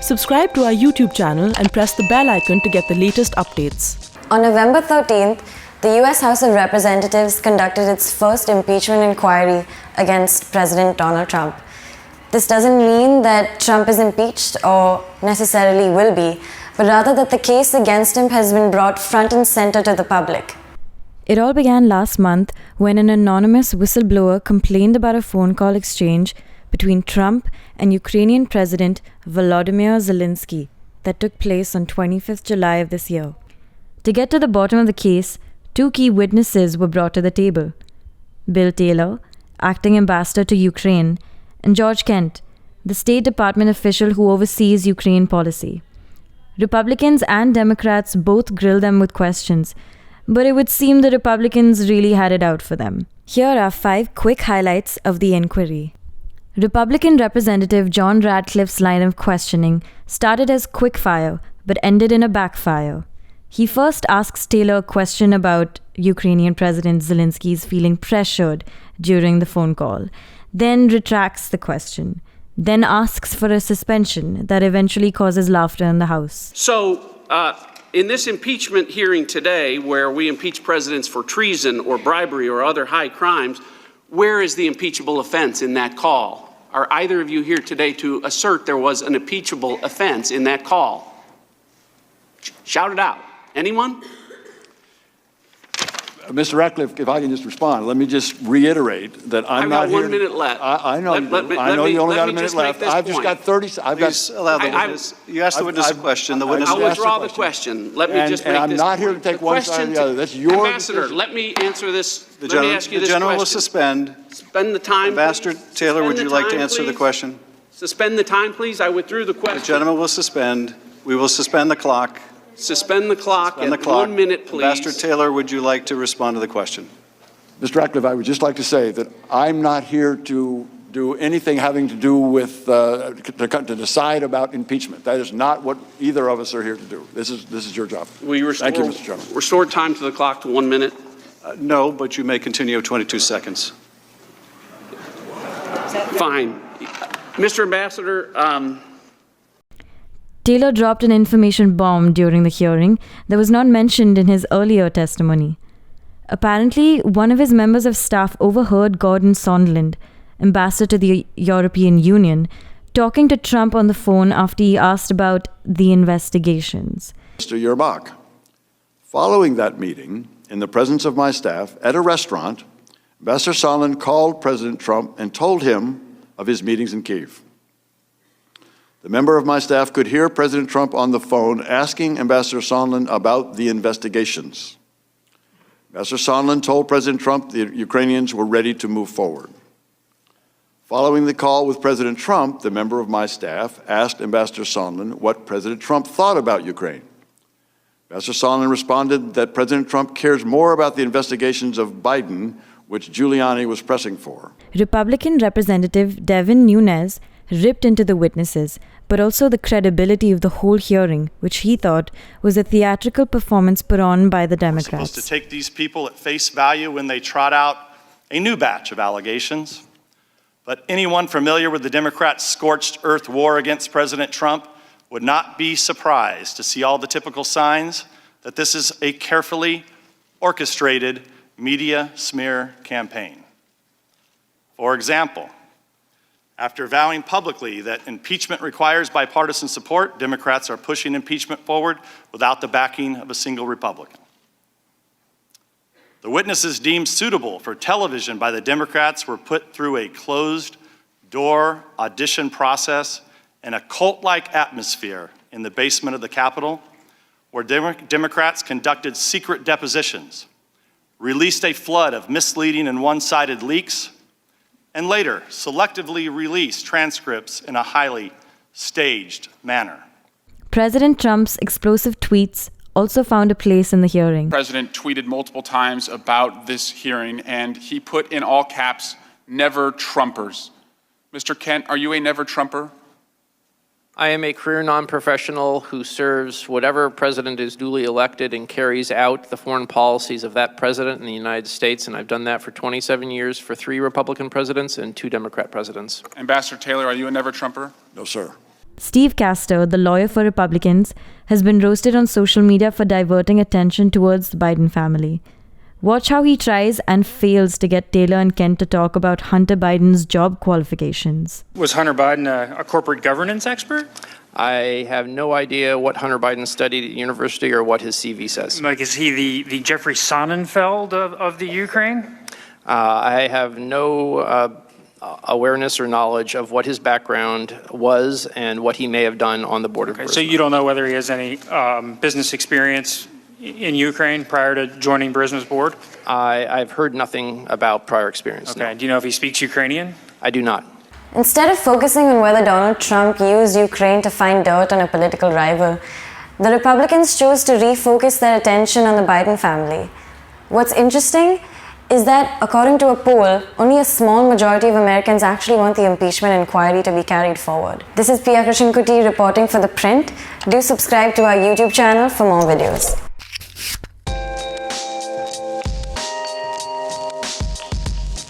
Subscribe to our YouTube channel and press the bell icon to get the latest updates. On November 13th, the US House of Representatives conducted its first impeachment inquiry against President Donald Trump. This doesn't mean that Trump is impeached or necessarily will be, but rather that the case against him has been brought front and center to the public. It all began last month when an anonymous whistleblower complained about a phone call exchange between Trump and Ukrainian President Volodymyr Zelensky that took place on 25th July of this year. To get to the bottom of the case, two key witnesses were brought to the table: Bill Taylor, acting ambassador to Ukraine, and George Kent, the State Department official who oversees Ukraine policy. Republicans and Democrats both grilled them with questions, but it would seem the Republicans really had it out for them. Here are 5 quick highlights of the inquiry. Republican Representative John Radcliffe's line of questioning started as quickfire, but ended in a backfire. He first asks Taylor a question about Ukrainian President Zelensky's feeling pressured during the phone call, then retracts the question, then asks for a suspension that eventually causes laughter in the House. So, in this impeachment hearing today, where we impeach presidents for treason or bribery or other high crimes, where is the impeachable offense in that call? Are either of you here today to assert there was an impeachable offense in that call? Shout it out. Anyone? Mr. Ratcliffe, if I can just respond, let me just reiterate that I'm not here. I've got 1 minute left. I know you only got a minute left. I've just got 30 seconds. Please allow the witness. You asked the witness a question. The witness I'll withdraw the question. Let me just make this. And I'm not here to take one side or the other. That's your Ambassador, decision. let me answer this. The Let me ask you this question. general will suspend. Suspend the time. Ambassador please. Taylor, would Suspend you like to time, answer the please. question? Suspend the time, please. I withdrew the question. The gentleman will suspend. We will suspend the clock. Suspend the clock Suspend the at clock. 1 minute, please. Ambassador Taylor, would you like to respond to the question? Mr. Ratcliffe, I would just like to say that I'm not here to do anything having to do with, to decide about impeachment. That is not what either of us are here to do. This is your job. Will you restore, Thank you, Mr. Chairman. Restore time to the clock to 1 minute. No, but you may continue 22 seconds. Fine. Mr. Ambassador, Taylor dropped an information bomb during the hearing that was not mentioned in his earlier testimony. Apparently, one of his members of staff overheard Gordon Sondland, ambassador to the European Union, talking to Trump on the phone after he asked about the investigations. Mr. Yermak, following that meeting, in the presence of my staff, at a restaurant, Ambassador Sondland called President Trump and told him of his meetings in Kyiv. The member of my staff could hear President Trump on the phone asking Ambassador Sondland about the investigations. Ambassador Sondland told President Trump the Ukrainians were ready to move forward. Following the call with President Trump, the member of my staff asked Ambassador Sondland what President Trump thought about Ukraine. Ambassador Sondland responded that President Trump cares more about the investigations of Biden, which Giuliani was pressing for. Republican Representative Devin Nunes ripped into the witnesses, but also the credibility of the whole hearing, which he thought was a theatrical performance put on by the Democrats. We're supposed to take these people at face value when they trot out a new batch of allegations. But anyone familiar with the Democrats' scorched earth war against President Trump would not be surprised to see all the typical signs that this is a carefully orchestrated media smear campaign. For example, after vowing publicly that impeachment requires bipartisan support, Democrats are pushing impeachment forward without the backing of a single Republican. The witnesses deemed suitable for television by the Democrats were put through a closed-door audition process in a cult-like atmosphere in the basement of the Capitol, where Democrats conducted secret depositions, released a flood of misleading and one-sided leaks, and later selectively released transcripts in a highly staged manner. President Trump's explosive tweets also found a place in the hearing. The president tweeted multiple times about this hearing, and he put in all caps, "Never Trumpers." Mr. Kent, are you a never Trumper? I am a career non-professional who serves whatever president is duly elected and carries out the foreign policies of that president in the United States, and I've done that for 27 years for 3 Republican presidents and 2 Democrat presidents. Ambassador Taylor, are you a never Trumper? No, sir. Steve Castor, the lawyer for Republicans, has been roasted on social media for diverting attention towards the Biden family. Watch how he tries and fails to get Taylor and Kent to talk about Hunter Biden's job qualifications. Was Hunter Biden a corporate governance expert? I have no idea what Hunter Biden studied at university or what his CV says. Like, is he the Jeffrey Sonnenfeld of the Ukraine? I have no awareness or knowledge of what his background was and what he may have done on the board of Burisma. So you don't know whether he has any business experience in Ukraine prior to joining Burisma's board? I've heard nothing about prior experience. Okay. No. Do you know if he speaks Ukrainian? I do not. Instead of focusing on whether Donald Trump used Ukraine to find dirt on a political rival, the Republicans chose to refocus their attention on the Biden family. What's interesting is that, according to a poll, only a small majority of Americans actually want the impeachment inquiry to be carried forward. This is Krishnankutty reporting for ThePrint. Do subscribe to our YouTube channel for more videos.